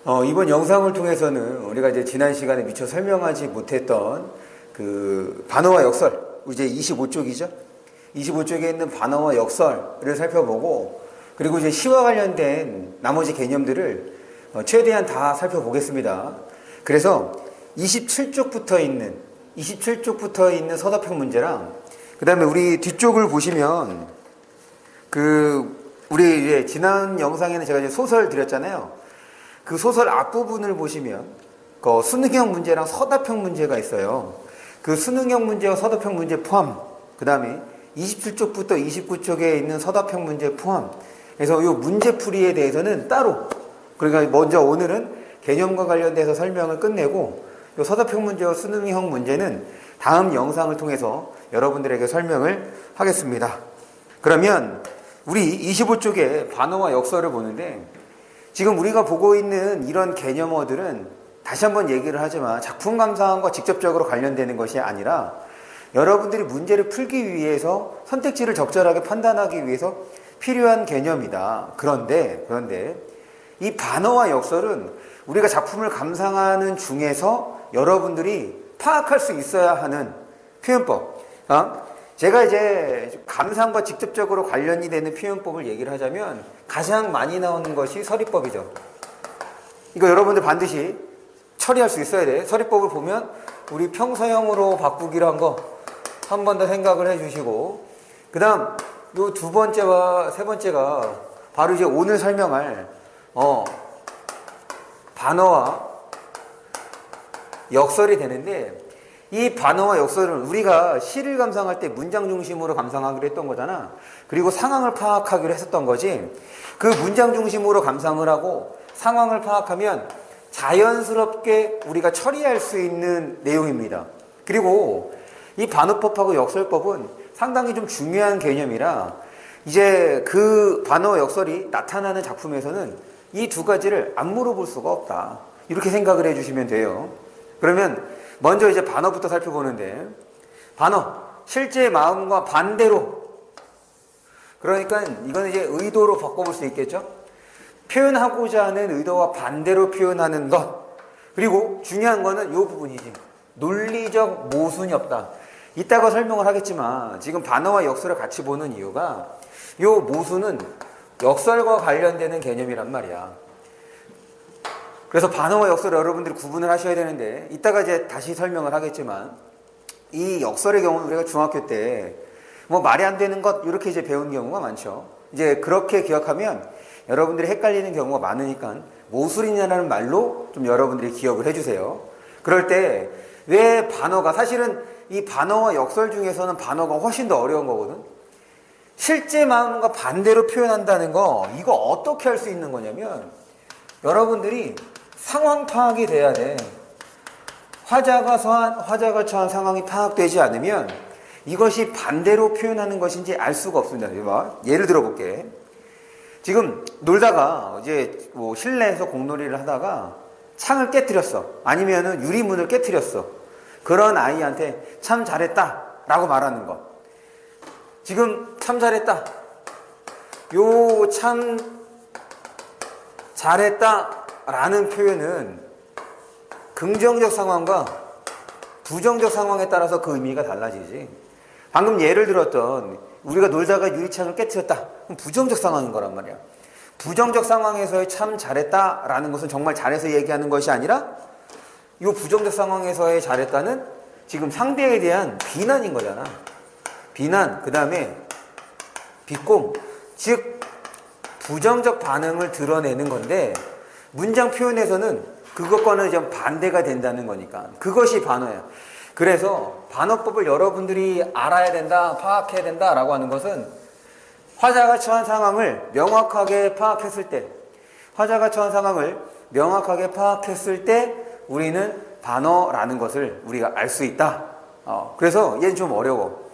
이번 영상을 통해서는 우리가 이제 지난 시간에 미처 설명하지 못했던 그 반어와 역설, 이제 25쪽이죠. 25쪽에 있는 반어와 역설을 살펴보고, 그리고 이제 시와 관련된 나머지 개념들을 최대한 다 살펴보겠습니다. 그래서 27쪽부터 있는 서답형 문제랑, 그 다음에 우리 뒤쪽을 보시면, 우리 이제 지난 영상에는 제가 이제 소설 드렸잖아요. 그 소설 앞부분을 보시면 그 수능형 문제랑 서답형 문제가 있어요. 그 수능형 문제와 서답형 문제 포함, 그 다음에 27쪽부터 29쪽에 있는 서답형 문제 포함, 그래서 이 문제풀이에 대해서는 따로, 그러니까 먼저 오늘은 개념과 관련돼서 설명을 끝내고 이 서답형 문제와 수능형 문제는 다음 영상을 통해서 여러분들에게 설명을 하겠습니다. 그러면 우리 25쪽에 반어와 역설을 보는데, 지금 우리가 보고 있는 이런 개념어들은 다시 한번 얘기를 하지만 작품 감상과 직접적으로 관련되는 것이 아니라 여러분들이 문제를 풀기 위해서 선택지를 적절하게 판단하기 위해서 필요한 개념이다. 그런데 이 반어와 역설은 우리가 작품을 감상하는 중에서 여러분들이 파악할 수 있어야 하는 표현법. 제가 이제 감상과 직접적으로 관련이 되는 표현법을 얘기를 하자면 가장 많이 나오는 것이 서리법이죠. 이거 여러분들 반드시 처리할 수 있어야 돼. 서리법을 보면 우리 평서형으로 바꾸기로 한 거 한 번 더 생각을 해주시고, 그 다음 요 두 번째와 세 번째가 바로 이제 오늘 설명할 반어와 역설이 되는데, 이 반어와 역설은 우리가 시를 감상할 때 문장 중심으로 감상하기로 했던 거잖아. 그리고 상황을 파악하기로 했었던 거지. 그 문장 중심으로 감상을 하고 상황을 파악하면 자연스럽게 우리가 처리할 수 있는 내용입니다. 그리고 이 반어법하고 역설법은 상당히 좀 중요한 개념이라, 이제 그 반어 역설이 나타나는 작품에서는 이 두 가지를 안 물어볼 수가 없다. 이렇게 생각을 해주시면 돼요. 그러면 먼저 이제 반어부터 살펴보는데, 반어, 실제 마음과 반대로, 그러니까 이건 이제 의도로 바꿔볼 수 있겠죠? 표현하고자 하는 의도와 반대로 표현하는 것. 그리고 중요한 거는 이 부분이지. 논리적 모순이 없다. 이따가 설명을 하겠지만 지금 반어와 역설을 같이 보는 이유가, 이 모순은 역설과 관련되는 개념이란 말이야. 그래서 반어와 역설을 여러분들이 구분을 하셔야 되는데, 이따가 이제 다시 설명을 하겠지만, 이 역설의 경우는 우리가 중학교 때 뭐 말이 안 되는 것 이렇게 이제 배운 경우가 많죠. 이제 그렇게 기억하면 여러분들이 헷갈리는 경우가 많으니까 모순이냐라는 말로 좀 여러분들이 기억을 해주세요. 그럴 때 왜 반어가, 사실은 이 반어와 역설 중에서는 반어가 훨씬 더 어려운 거거든. 실제 마음과 반대로 표현한다는 거, 이거 어떻게 할 수 있는 거냐면, 여러분들이 상황 파악이 돼야 돼. 화자가 처한 상황이 파악되지 않으면 이것이 반대로 표현하는 것인지 알 수가 없습니다. 예를 들어볼게. 지금 놀다가 이제 뭐 실내에서 공놀이를 하다가 창을 깨뜨렸어. 아니면은 유리문을 깨뜨렸어. 그런 아이한테 참 잘했다 라고 말하는 것. 지금 참 잘했다. 요 참 잘했다 라는 표현은 긍정적 상황과 부정적 상황에 따라서 그 의미가 달라지지. 방금 예를 들었던 우리가 놀다가 유리창을 깨뜨렸다. 그럼 부정적 상황인 거란 말이야. 부정적 상황에서의 참 잘했다 라는 것은 정말 잘해서 얘기하는 것이 아니라, 이 부정적 상황에서의 잘했다는 지금 상대에 대한 비난인 거잖아. 비난, 그 다음에 비꼼, 즉 부정적 반응을 드러내는 건데, 문장 표현에서는 그것과는 좀 반대가 된다는 거니까 그것이 반어야. 그래서 반어법을 여러분들이 알아야 된다, 파악해야 된다라고 하는 것은, 화자가 처한 상황을 명확하게 파악했을 때 우리는 반어라는 것을 우리가 알 수 있다. 그래서 얘는 좀 어려워.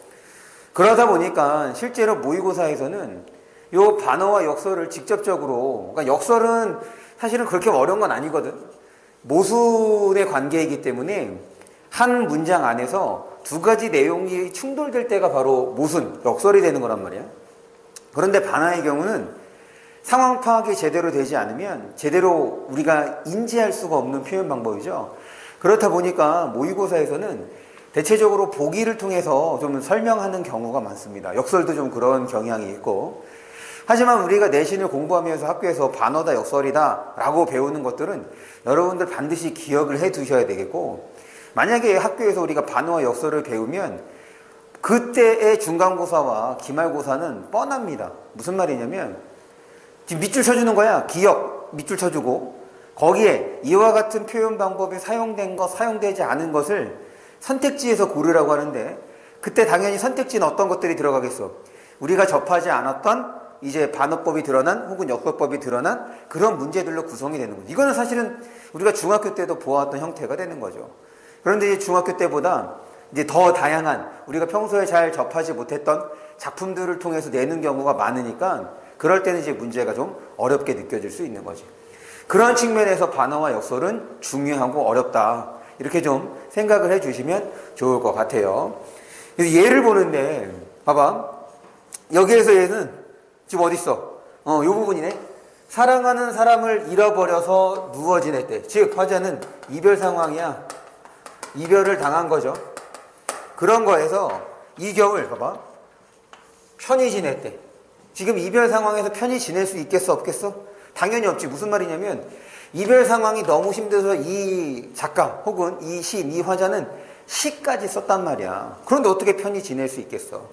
그러다 보니까 실제로 모의고사에서는 요 반어와 역설을 직접적으로, 그러니까 역설은 사실은 그렇게 어려운 건 아니거든. 모순의 관계이기 때문에 한 문장 안에서 두 가지 내용이 충돌될 때가 바로 모순, 역설이 되는 거란 말이야. 그런데 반어의 경우는 상황 파악이 제대로 되지 않으면 제대로 우리가 인지할 수가 없는 표현 방법이죠. 그렇다 보니까 모의고사에서는 대체적으로 보기를 통해서 좀 설명하는 경우가 많습니다. 역설도 좀 그런 경향이 있고. 하지만 우리가 내신을 공부하면서 학교에서 반어다 역설이다 라고 배우는 것들은 여러분들 반드시 기억을 해 두셔야 되겠고, 만약에 학교에서 우리가 반어와 역설을 배우면 그때의 중간고사와 기말고사는 뻔합니다. 무슨 말이냐면 지금 밑줄 쳐주는 거야. 기억 밑줄 쳐주고, 거기에 이와 같은 표현 방법이 사용된 것, 사용되지 않은 것을 선택지에서 고르라고 하는데, 그때 당연히 선택지는 어떤 것들이 들어가겠어? 우리가 접하지 않았던 이제 반어법이 드러난 혹은 역설법이 드러난 그런 문제들로 구성이 되는 거죠. 이거는 사실은 우리가 중학교 때도 보았던 형태가 되는 거죠. 그런데 이제 중학교 때보다 이제 더 다양한 우리가 평소에 잘 접하지 못했던 작품들을 통해서 내는 경우가 많으니까 그럴 때는 이제 문제가 좀 어렵게 느껴질 수 있는 거지. 그런 측면에서 반어와 역설은 중요하고 어렵다. 이렇게 좀 생각을 해 주시면 좋을 것 같아요. 예를 보는데, 봐봐. 여기에서 얘는 지금 어딨어? 요 부분이네. 사랑하는 사람을 잃어버려서 누워 지낼 때. 즉, 화자는 이별 상황이야. 이별을 당한 거죠. 그런 거에서 이 겨울, 봐봐. 편히 지낼 때. 지금 이별 상황에서 편히 지낼 수 있겠어, 없겠어? 당연히 없지. 무슨 말이냐면 이별 상황이 너무 힘들어서 이 작가 혹은 이 시인, 이 화자는 시까지 썼단 말이야. 그런데 어떻게 편히 지낼 수 있겠어?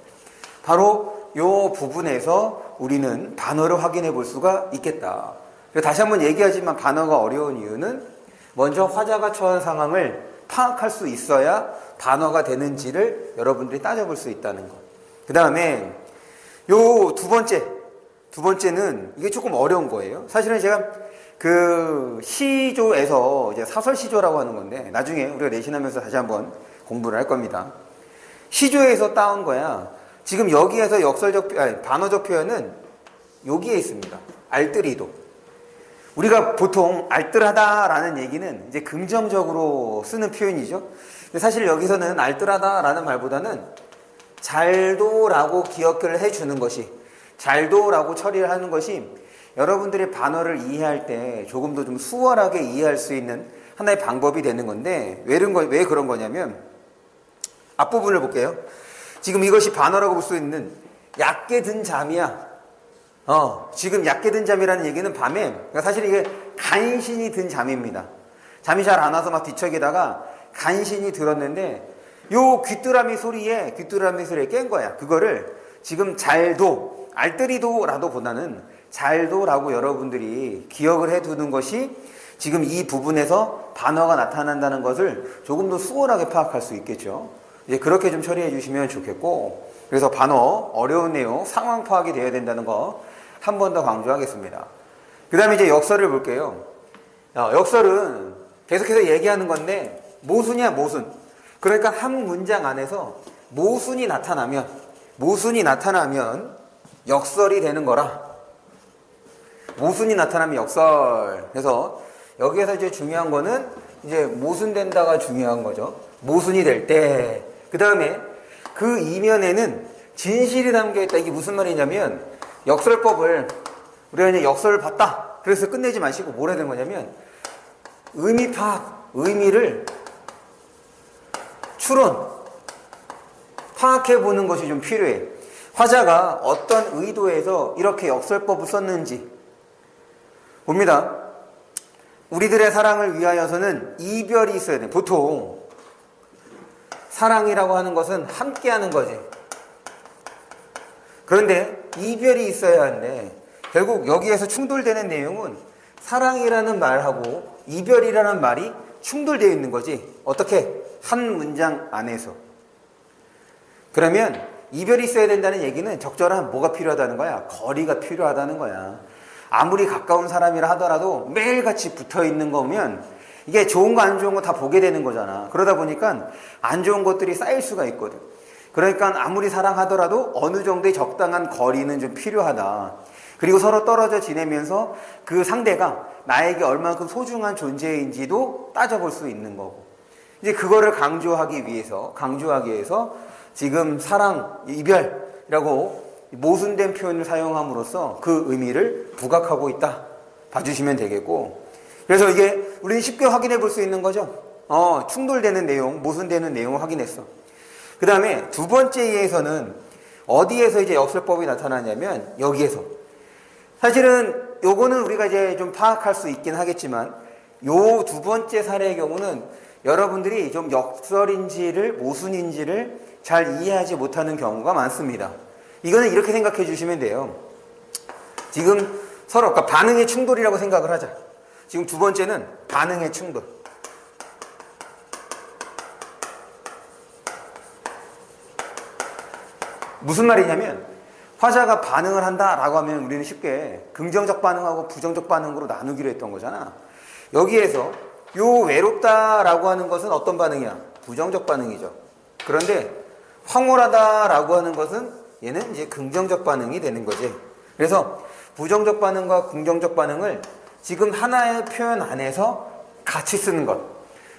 바로 이 부분에서 우리는 반어를 확인해 볼 수가 있겠다. 다시 한번 얘기하지만 반어가 어려운 이유는 먼저 화자가 처한 상황을 파악할 수 있어야 반어가 되는지를 여러분들이 따져볼 수 있다는 것. 그 다음에 요 두 번째는 이게 조금 어려운 거예요. 사실은 제가 그 시조에서 이제 사설 시조라고 하는 건데 나중에 우리가 내신하면서 다시 한번 공부를 할 겁니다. 시조에서 따온 거야. 지금 여기에서 반어적 표현은 여기에 있습니다. 알뜰히도. 우리가 보통 알뜰하다라는 얘기는 이제 긍정적으로 쓰는 표현이죠. 근데 사실 여기서는 알뜰하다라는 말보다는 잘도라고 기억을 해주는 것이, 잘도라고 처리를 하는 것이 여러분들이 반어를 이해할 때 조금 더 좀 수월하게 이해할 수 있는 하나의 방법이 되는 건데, 왜 그런 거냐면 앞부분을 볼게요. 지금 이것이 반어라고 볼 수 있는 얕게 든 잠이야. 지금 얕게 든 잠이라는 얘기는 밤에, 그러니까 사실 이게 간신히 든 잠입니다. 잠이 잘 안 와서 막 뒤척이다가 간신히 들었는데 요 귀뚜라미 소리에 깬 거야. 그거를 지금 잘도, 알뜰히도라도 보다는 잘도라고 여러분들이 기억을 해두는 것이 지금 이 부분에서 반어가 나타난다는 것을 조금 더 수월하게 파악할 수 있겠죠. 이제 그렇게 좀 처리해 주시면 좋겠고, 그래서 반어 어려운 내용 상황 파악이 되어야 된다는 거 한 번 더 강조하겠습니다. 그 다음에 이제 역설을 볼게요. 역설은 계속해서 얘기하는 건데 모순이야, 모순. 그러니까 한 문장 안에서 모순이 나타나면 역설이 되는 거라. 모순이 나타나면 역설. 그래서 여기에서 이제 중요한 거는 이제 모순된다가 중요한 거죠. 모순이 될 때. 그 다음에 그 이면에는 진실이 담겨있다. 이게 무슨 말이냐면 역설법을 우리가 이제 역설을 봤다. 그래서 끝내지 마시고 뭘 해야 되는 거냐면 의미 파악, 의미를 추론, 파악해 보는 것이 좀 필요해. 화자가 어떤 의도에서 이렇게 역설법을 썼는지 봅니다. 우리들의 사랑을 위하여서는 이별이 있어야 돼. 보통 사랑이라고 하는 것은 함께 하는 거지. 그런데 이별이 있어야 하는데 결국 여기에서 충돌되는 내용은 사랑이라는 말하고 이별이라는 말이 충돌되어 있는 거지. 어떻게? 한 문장 안에서. 그러면 이별이 있어야 된다는 얘기는 적절한 뭐가 필요하다는 거야? 거리가 필요하다는 거야. 아무리 가까운 사람이라 하더라도 매일같이 붙어있는 거면 이게 좋은 거 안 좋은 거 다 보게 되는 거잖아. 그러다 보니까 안 좋은 것들이 쌓일 수가 있거든. 그러니까 아무리 사랑하더라도 어느 정도의 적당한 거리는 좀 필요하다. 그리고 서로 떨어져 지내면서 그 상대가 나에게 얼만큼 소중한 존재인지도 따져볼 수 있는 거고. 이제 그거를 강조하기 위해서 지금 사랑, 이별이라고 모순된 표현을 사용함으로써 그 의미를 부각하고 있다 봐주시면 되겠고, 그래서 이게 우리는 쉽게 확인해 볼 수 있는 거죠. 충돌되는 내용, 모순되는 내용을 확인했어. 그 다음에 두 번째 예에서는 어디에서 이제 역설법이 나타나냐면 여기에서. 사실은 요거는 우리가 이제 좀 파악할 수 있긴 하겠지만, 요 두 번째 사례의 경우는 여러분들이 좀 역설인지를 모순인지를 잘 이해하지 못하는 경우가 많습니다. 이거는 이렇게 생각해 주시면 돼요. 지금 서로 그러니까 반응의 충돌이라고 생각을 하자. 지금 두 번째는 반응의 충돌. 무슨 말이냐면 화자가 반응을 한다라고 하면 우리는 쉽게 긍정적 반응하고 부정적 반응으로 나누기로 했던 거잖아. 여기에서 요 외롭다라고 하는 것은 어떤 반응이야? 부정적 반응이죠. 그런데 황홀하다라고 하는 것은 얘는 이제 긍정적 반응이 되는 거지. 그래서 부정적 반응과 긍정적 반응을 지금 하나의 표현 안에서 같이 쓰는 것,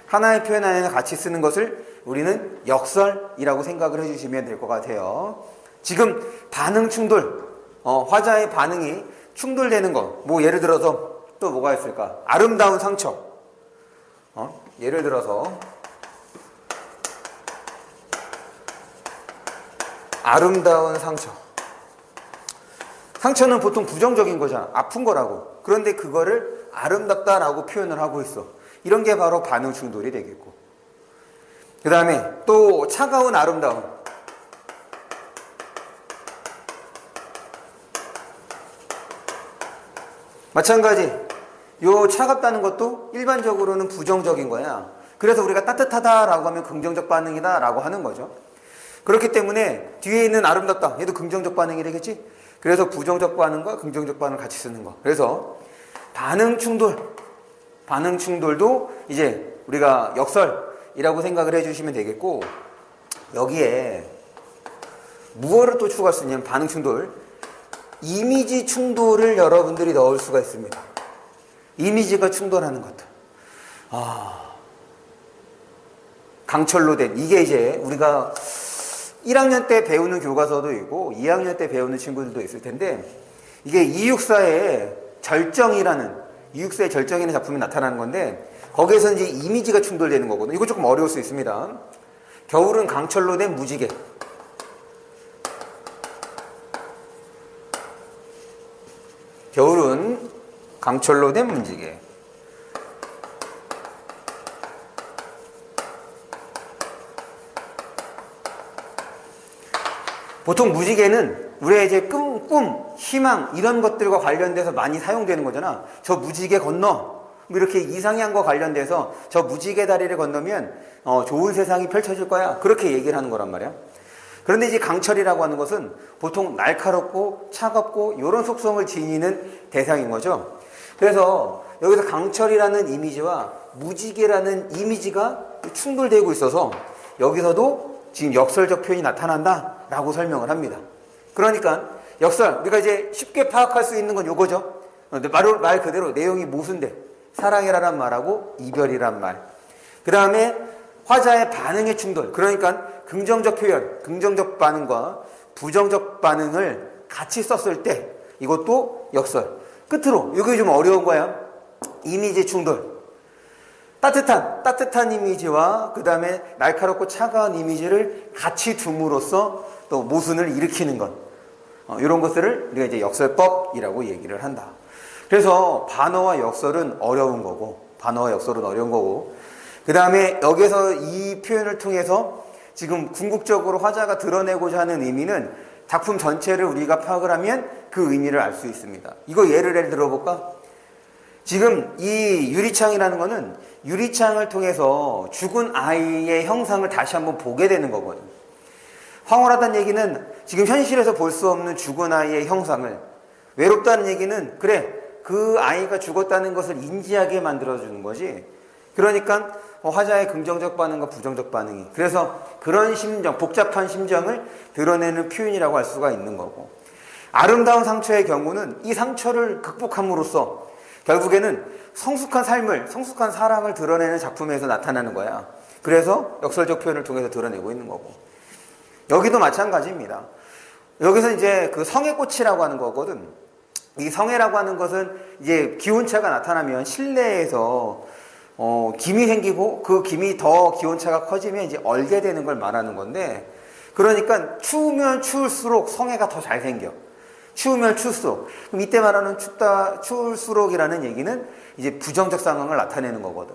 하나의 표현 안에서 같이 쓰는 것을 우리는 역설이라고 생각을 해주시면 될 것 같아요. 지금 반응 충돌, 화자의 반응이 충돌되는 것, 뭐 예를 들어서 또 뭐가 있을까? 아름다운 상처. 예를 들어서 아름다운 상처. 상처는 보통 부정적인 거잖아. 아픈 거라고. 그런데 그거를 아름답다라고 표현을 하고 있어. 이런 게 바로 반응 충돌이 되겠고. 그 다음에 또 차가운 아름다움. 마찬가지. 요 차갑다는 것도 일반적으로는 부정적인 거야. 그래서 우리가 따뜻하다라고 하면 긍정적 반응이다라고 하는 거죠. 그렇기 때문에 뒤에 있는 아름답다. 얘도 긍정적 반응이 되겠지? 그래서 부정적 반응과 긍정적 반응을 같이 쓰는 거. 그래서 반응 충돌. 반응 충돌도 이제 우리가 역설이라고 생각을 해주시면 되겠고, 여기에 무엇을 또 추가할 수 있냐면 반응 충돌. 이미지 충돌을 여러분들이 넣을 수가 있습니다. 이미지가 충돌하는 것들. 강철로 된, 이게 이제 우리가 1학년 때 배우는 교과서도 있고 2학년 때 배우는 친구들도 있을 텐데, 이게 이육사의 절정이라는, 이육사의 절정이라는 작품이 나타나는 건데, 거기에서 이제 이미지가 충돌되는 거거든요. 이거 조금 어려울 수 있습니다. 겨울은 강철로 된 무지개. 겨울은 강철로 된 무지개. 보통 무지개는 우리의 이제 꿈, 희망 이런 것들과 관련돼서 많이 사용되는 거잖아. 저 무지개 건너, 뭐 이렇게 이상한 거 관련돼서 저 무지개 다리를 건너면 좋은 세상이 펼쳐질 거야. 그렇게 얘기를 하는 거란 말이야. 그런데 이제 강철이라고 하는 것은 보통 날카롭고 차갑고 이런 속성을 지니는 대상인 거죠. 그래서 여기서 강철이라는 이미지와 무지개라는 이미지가 충돌되고 있어서 여기서도 지금 역설적 표현이 나타난다라고 설명을 합니다. 그러니까 역설, 우리가 이제 쉽게 파악할 수 있는 건 요거죠. 말 그대로 내용이 모순돼. 사랑이라는 말하고 이별이란 말. 그 다음에 화자의 반응의 충돌. 그러니까 긍정적 표현, 긍정적 반응과 부정적 반응을 같이 썼을 때 이것도 역설. 끝으로 이게 좀 어려운 거야. 이미지 충돌. 따뜻한 이미지와 그 다음에 날카롭고 차가운 이미지를 같이 둠으로써 또 모순을 일으키는 것. 이런 것들을 우리가 이제 역설법이라고 얘기를 한다. 그래서 반어와 역설은 어려운 거고, 그 다음에 여기서 이 표현을 통해서 지금 궁극적으로 화자가 드러내고자 하는 의미는 작품 전체를 우리가 파악을 하면 그 의미를 알 수 있습니다. 이거 예를 들어볼까? 지금 이 유리창이라는 거는 유리창을 통해서 죽은 아이의 형상을 다시 한번 보게 되는 거거든요. 황홀하다는 얘기는 지금 현실에서 볼 수 없는 죽은 아이의 형상을, 외롭다는 얘기는 그래 그 아이가 죽었다는 것을 인지하게 만들어주는 거지. 그러니까 화자의 긍정적 반응과 부정적 반응이, 그래서 그런 심정, 복잡한 심정을 드러내는 표현이라고 할 수가 있는 거고, 아름다운 상처의 경우는 이 상처를 극복함으로써 결국에는 성숙한 삶을, 성숙한 사랑을 드러내는 작품에서 나타나는 거야. 그래서 역설적 표현을 통해서 드러내고 있는 거고, 여기도 마찬가지입니다. 여기서 이제 그 성해꽃이라고 하는 거거든. 이 성해라고 하는 것은 이제 기온차가 나타나면 실내에서 김이 생기고 그 김이 더 기온차가 커지면 이제 얼게 되는 걸 말하는 건데, 그러니까 추우면 추울수록 성해가 더 잘 생겨. 추우면 추울수록. 그럼 이때 말하는 추울수록이라는 얘기는 이제 부정적 상황을 나타내는 거거든.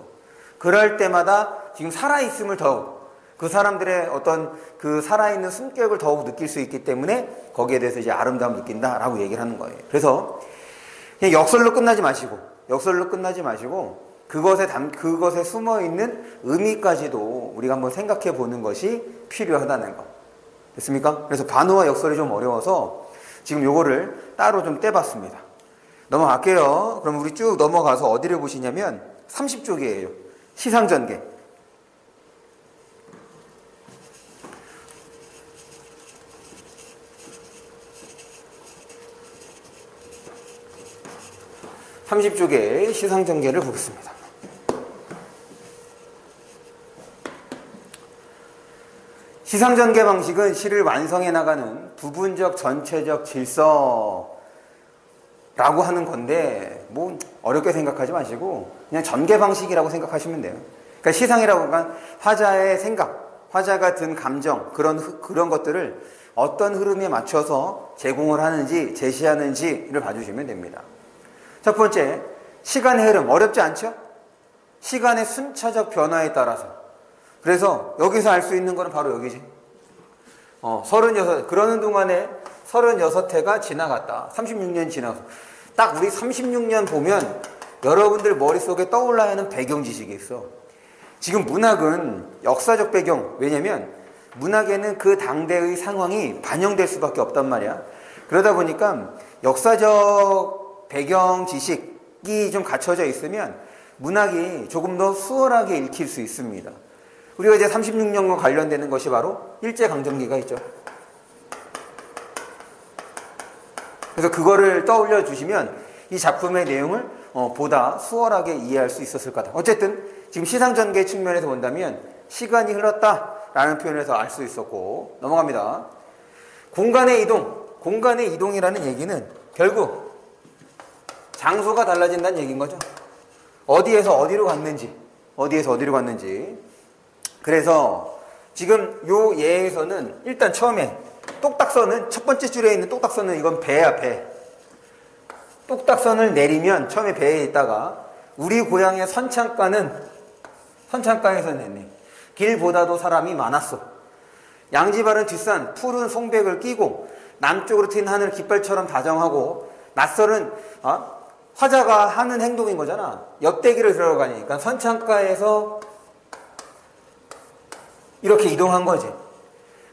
그럴 때마다 지금 살아있음을 더욱, 그 사람들의 어떤 그 살아있는 숨결을 더욱 느낄 수 있기 때문에 거기에 대해서 이제 아름다움을 느낀다라고 얘기를 하는 거예요. 그래서 그냥 역설로 끝나지 마시고 그것에 숨어 있는 의미까지도 우리가 한번 생각해 보는 것이 필요하다는 거. 됐습니까? 그래서 반어와 역설이 좀 어려워서 지금 요거를 따로 좀 떼봤습니다. 넘어갈게요. 그럼 우리 쭉 넘어가서 어디를 보시냐면 30쪽이에요. 시상전개. (30쪽의) 시상전개를 보겠습니다. 시상전개 방식은 시를 완성해 나가는 부분적 전체적 질서라고 하는 건데, 뭐 어렵게 생각하지 마시고 그냥 전개 방식이라고 생각하시면 돼요. 그러니까 시상이라고 하면 화자의 생각, 화자가 든 감정, 그런 것들을 어떤 흐름에 맞춰서 제공을 하는지 제시하는지를 봐주시면 됩니다. 첫 번째, 시간의 흐름. 어렵지 않죠? 시간의 순차적 변화에 따라서. 그래서 여기서 알 수 있는 거는 바로 여기지. 36, 그러는 동안에 36회가 지나갔다. 36년 지나서. 딱 우리 36년 보면 여러분들 머릿속에 떠올라야 하는 배경 지식이 있어. 지금 문학은 역사적 배경. 왜냐면 문학에는 그 당대의 상황이 반영될 수밖에 없단 말이야. 그러다 보니까 역사적 배경 지식이 좀 갖춰져 있으면 문학이 조금 더 수월하게 읽힐 수 있습니다. 우리가 이제 36년과 관련되는 것이 바로 일제강점기가 있죠. 그래서 그거를 떠올려 주시면 이 작품의 내용을 보다 수월하게 이해할 수 있었을 거다. 어쨌든 지금 시상전개 측면에서 본다면 시간이 흘렀다라는 표현에서 알 수 있었고, 넘어갑니다. 공간의 이동. 공간의 이동이라는 얘기는 결국 장소가 달라진다는 얘기인 거죠. 어디에서 어디로 갔는지. 그래서 지금 요 예에서는 일단 처음에 똑딱선은, 첫 번째 줄에 있는 똑딱선은 이건 배야, 배. 똑딱선을 내리면 처음에 배에 있다가 우리 고향의 선창가에서 냈네. 길보다도 사람이 많았어. 양지 바른 뒷산 푸른 송백을 끼고 남쪽으로 튄 하늘 깃발처럼 다정하고 낯설은 화자가 하는 행동인 거잖아. 옆대기를 들어가니까 선창가에서 이렇게 이동한 거지.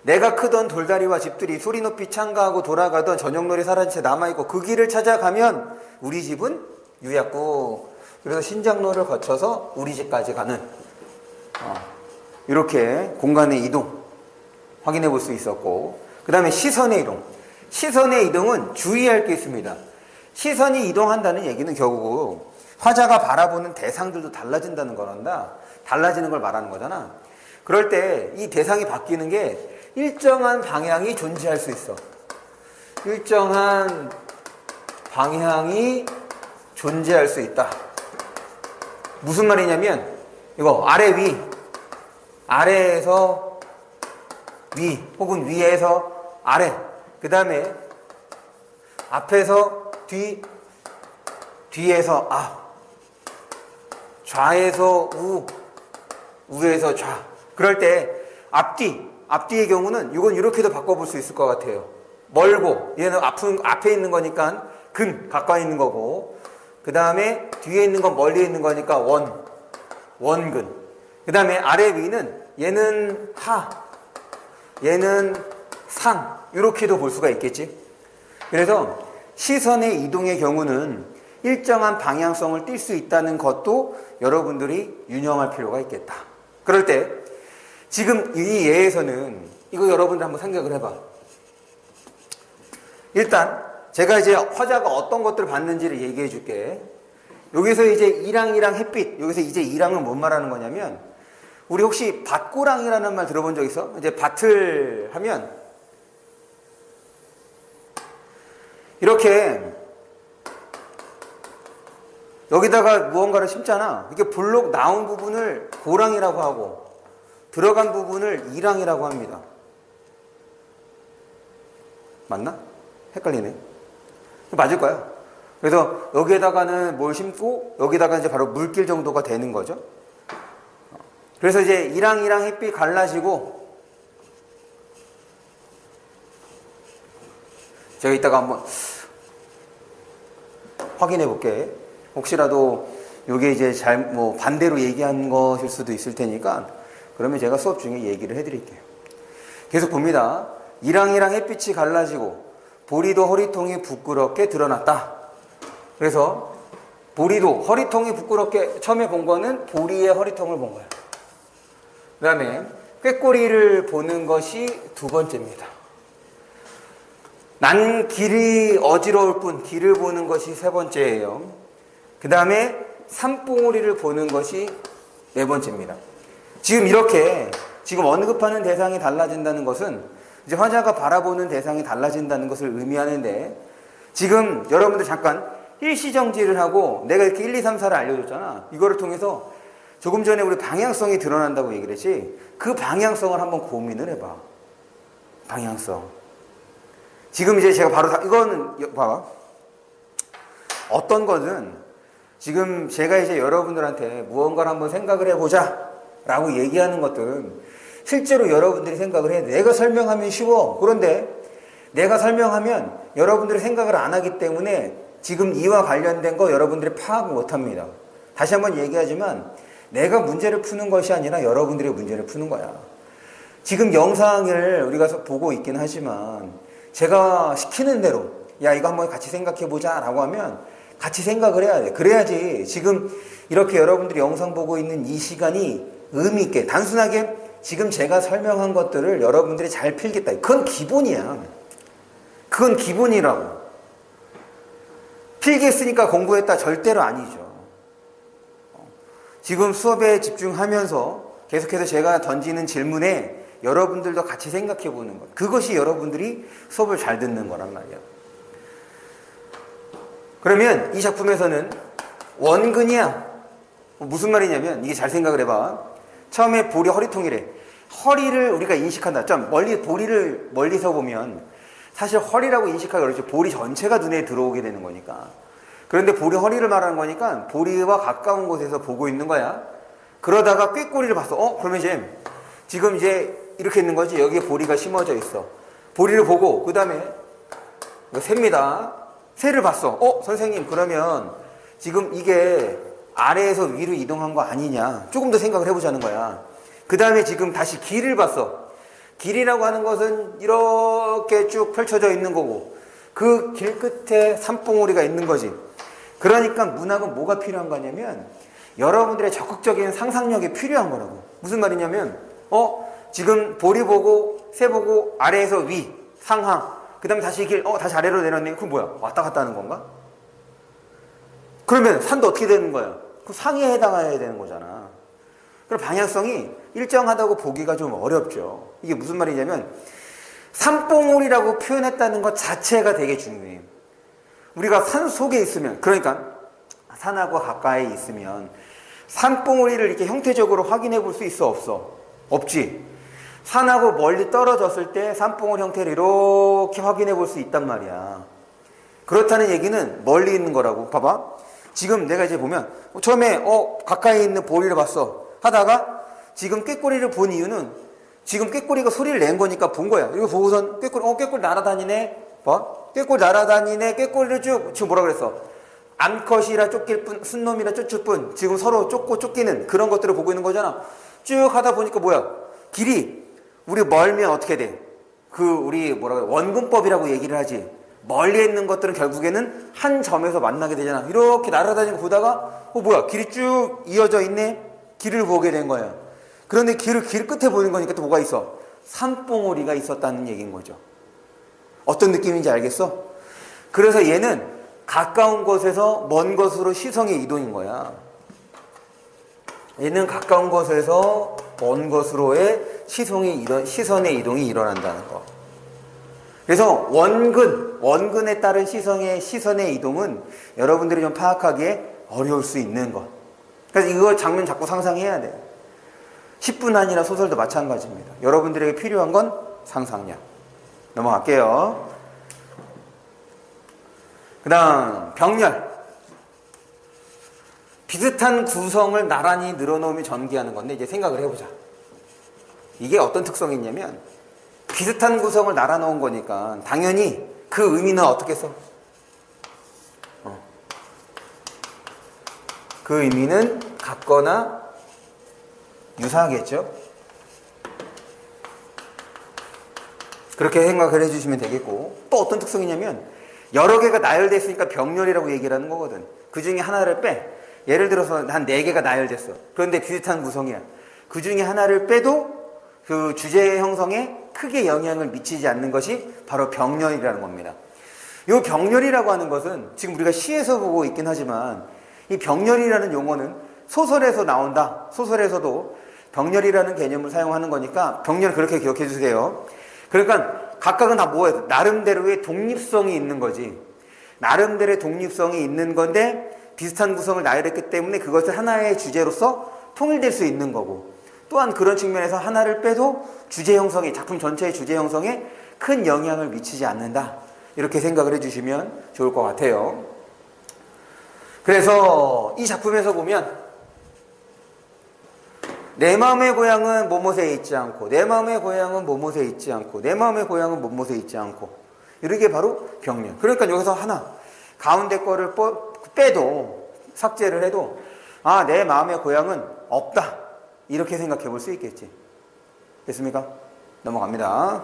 내가 크던 돌다리와 집들이 소리 높이 창가하고 돌아가던 저녁놀이 사라진 채 남아있고 그 길을 찾아가면 우리 집은 유약국. 그래서 신장로를 거쳐서 우리 집까지 가는 이렇게 공간의 이동 확인해 볼 수 있었고, 그 다음에 시선의 이동. 시선의 이동은 주의할 게 있습니다. 시선이 이동한다는 얘기는 결국 화자가 바라보는 대상들도 달라진다는 거란다. 달라지는 걸 말하는 거잖아. 그럴 때 이 대상이 바뀌는 게 일정한 방향이 존재할 수 있어. 일정한 방향이 존재할 수 있다. 무슨 말이냐면 이거 아래 위, 아래에서 위, 혹은 위에서 아래, 그 다음에 앞에서 뒤, 뒤에서 앞, 좌에서 우, 우에서 좌. 그럴 때 앞뒤의 경우는 이건 이렇게도 바꿔볼 수 있을 것 같아요. 멀고, 얘는 앞에 있는 거니까 가까이 있는 거고, 그 다음에 뒤에 있는 건 멀리 있는 거니까 원근. 그 다음에 아래 위는 얘는 얘는 상, 이렇게도 볼 수가 있겠지. 그래서 시선의 이동의 경우는 일정한 방향성을 띌 수 있다는 것도 여러분들이 유념할 필요가 있겠다. 그럴 때 지금 이 예에서는 이거 여러분들 한번 생각을 해봐. 일단 제가 이제 화자가 어떤 것들을 봤는지를 얘기해 줄게. 여기서 이제 이랑이랑 햇빛, 여기서 이제 이랑은 뭔 말하는 거냐면, 우리 혹시 밭고랑이라는 말 들어본 적 있어? 이제 밭을 하면 이렇게 여기다가 무언가를 심잖아. 이게 볼록 나온 부분을 고랑이라고 하고 들어간 부분을 이랑이라고 합니다. 맞나? 헷갈리네. 맞을 거야. 그래서 여기에다가는 뭘 심고 여기다가 이제 바로 물길 정도가 되는 거죠. 그래서 이제 이랑이랑 햇빛 갈라지고 제가 이따가 한번 확인해 볼게. 혹시라도 이게 이제 반대로 얘기한 것일 수도 있을 테니까 그러면 제가 수업 중에 얘기를 해 드릴게요. 계속 봅니다. 이랑이랑 햇빛이 갈라지고 보리도 허리통이 부끄럽게 드러났다. 그래서 보리도 허리통이 부끄럽게 처음에 본 거는 보리의 허리통을 본 거예요. 그 다음에 꾀꼬리를 보는 것이 두 번째입니다. 난 길이 어지러울 뿐 길을 보는 것이 세 번째예요. 그 다음에 산봉우리를 보는 것이 네 번째입니다. 지금 이렇게 지금 언급하는 대상이 달라진다는 것은 이제 화자가 바라보는 대상이 달라진다는 것을 의미하는데 지금 여러분들 잠깐 일시정지를 하고 내가 이렇게 1, 2, 3, 4를 알려줬잖아. 이거를 통해서 조금 전에 우리 방향성이 드러난다고 얘기를 했지. 그 방향성을 한번 고민을 해봐. 방향성. 지금 이제 제가 바로 이거는 봐봐. 어떤 거는 지금 제가 이제 여러분들한테 무언가를 한번 생각을 해보자 라고 얘기하는 것들은 실제로 여러분들이 생각을 해야 돼. 내가 설명하면 쉬워. 그런데 내가 설명하면 여러분들이 생각을 안 하기 때문에 지금 이와 관련된 거 여러분들이 파악 못 합니다. 다시 한번 얘기하지만 내가 문제를 푸는 것이 아니라 여러분들이 문제를 푸는 거야. 지금 영상을 우리가 보고 있긴 하지만 제가 시키는 대로 야 이거 한번 같이 생각해보자 라고 하면 같이 생각을 해야 돼. 그래야지 지금 이렇게 여러분들이 영상 보고 있는 이 시간이 의미 있게 단순하게 지금 제가 설명한 것들을 여러분들이 잘 필겠다. 그건 기본이야. 그건 기본이라고. 필겠으니까 공부했다 절대로 아니죠. 지금 수업에 집중하면서 계속해서 제가 던지는 질문에 여러분들도 같이 생각해 보는 것. 그것이 여러분들이 수업을 잘 듣는 거란 말이야. 그러면 이 작품에서는 원근이야. 무슨 말이냐면 이게 잘 생각을 해봐. 처음에 보리 허리통이래. 허리를 우리가 인식한다. 좀 보리를 멀리서 보면 사실 허리라고 인식하기 어렵죠. 보리 전체가 눈에 들어오게 되는 거니까. 그런데 보리 허리를 말하는 거니까 보리와 가까운 곳에서 보고 있는 거야. 그러다가 꾀꼬리를 봤어. 그러면 지금 이제 이렇게 있는 거지. 여기에 보리가 심어져 있어. 보리를 보고 그 다음에 이거 셉니다. 새를 봤어. 선생님 그러면 지금 이게 아래에서 위로 이동한 거 아니냐. 조금 더 생각을 해보자는 거야. 그 다음에 지금 다시 길을 봤어. 길이라고 하는 것은 이렇게 쭉 펼쳐져 있는 거고 그 길 끝에 산봉우리가 있는 거지. 그러니까 문학은 뭐가 필요한 거냐면 여러분들의 적극적인 상상력이 필요한 거라고. 무슨 말이냐면 지금 보리 보고 새 보고 아래에서 위 상하 그 다음에 다시 길 다시 아래로 내렸네. 그럼 뭐야? 왔다 갔다 하는 건가? 그러면 산도 어떻게 되는 거야? 그 상해에 해당해야 되는 거잖아. 그럼 방향성이 일정하다고 보기가 좀 어렵죠. 이게 무슨 말이냐면 산봉우리라고 표현했다는 것 자체가 되게 중요해요. 우리가 산 속에 있으면 그러니까 산하고 가까이 있으면 산봉우리를 이렇게 형태적으로 확인해 볼 수 있어 없어? 없지. 산하고 멀리 떨어졌을 때 산봉우리 형태를 이렇게 확인해 볼 수 있단 말이야. 그렇다는 얘기는 멀리 있는 거라고. 봐봐. 지금 내가 이제 보면 처음에 가까이 있는 보리를 봤어 하다가 지금 꾀꼬리를 본 이유는 지금 꾀꼬리가 소리를 낸 거니까 본 거야. 이거 보고선 꾀꼬리 날아다니네. 봐. 꾀꼬리 날아다니네. 꾀꼬리를 쭉 지금 뭐라 그랬어? 암컷이라 쫓길 뿐 순놈이라 쫓을 뿐 지금 서로 쫓고 쫓기는 그런 것들을 보고 있는 거잖아. 쭉 하다 보니까 뭐야? 길이 우리 멀면 어떻게 돼? 우리 원근법이라고 얘기를 하지. 멀리 있는 것들은 결국에는 한 점에서 만나게 되잖아. 이렇게 날아다니고 보다가 뭐야? 길이 쭉 이어져 있네. 길을 보게 된 거야. 그런데 길 끝에 보이는 거니까 또 뭐가 있어? 산봉우리가 있었다는 얘기인 거죠. 어떤 느낌인지 알겠어? 그래서 얘는 가까운 곳에서 먼 곳으로 시선의 이동인 거야. 얘는 가까운 곳에서 먼 곳으로의 시선의 이동이 일어난다는 거. 그래서 원근에 따른 시선의 이동은 여러분들이 좀 파악하기에 어려울 수 있는 것. 그래서 이거 장면 자꾸 상상해야 돼요. 10분 안이나 소설도 마찬가지입니다. 여러분들에게 필요한 건 상상력. 넘어갈게요. 그 다음 병렬. 비슷한 구성을 나란히 늘어놓으면 전개하는 건데 이제 생각을 해보자. 이게 어떤 특성이 있냐면 비슷한 구성을 나란놓은 거니까 당연히 그 의미는 어떻게 써? 그 의미는 같거나 유사하겠죠? 그렇게 생각을 해주시면 되겠고, 또 어떤 특성이냐면 여러 개가 나열됐으니까 병렬이라고 얘기를 하는 거거든. 그 중에 하나를 빼. 예를 들어서 한 4개가 나열됐어. 그런데 비슷한 구성이야. 그 중에 하나를 빼도 그 주제 형성에 크게 영향을 미치지 않는 것이 바로 병렬이라는 겁니다. 이 병렬이라고 하는 것은 지금 우리가 시에서 보고 있긴 하지만 이 병렬이라는 용어는 소설에서 나온다. 소설에서도 병렬이라는 개념을 사용하는 거니까 병렬 그렇게 기억해 주세요. 그러니까 각각은 다 뭐예요? 나름대로의 독립성이 있는 거지. 나름대로의 독립성이 있는 건데 비슷한 구성을 나열했기 때문에 그것을 하나의 주제로서 통일될 수 있는 거고, 또한 그런 측면에서 하나를 빼도 주제 형성이, 작품 전체의 주제 형성에 큰 영향을 미치지 않는다. 이렇게 생각을 해주시면 좋을 것 같아요. 그래서 이 작품에서 보면 내 마음의 고향은 뭐뭇에 있지 않고, 내 마음의 고향은 뭐뭇에 있지 않고, 내 마음의 고향은 뭐뭇에 있지 않고, 이게 바로 병렬. 그러니까 여기서 하나 가운데 거를 빼도, 삭제를 해도 아, 내 마음의 고향은 없다, 이렇게 생각해 볼 수 있겠지. 됐습니까? 넘어갑니다.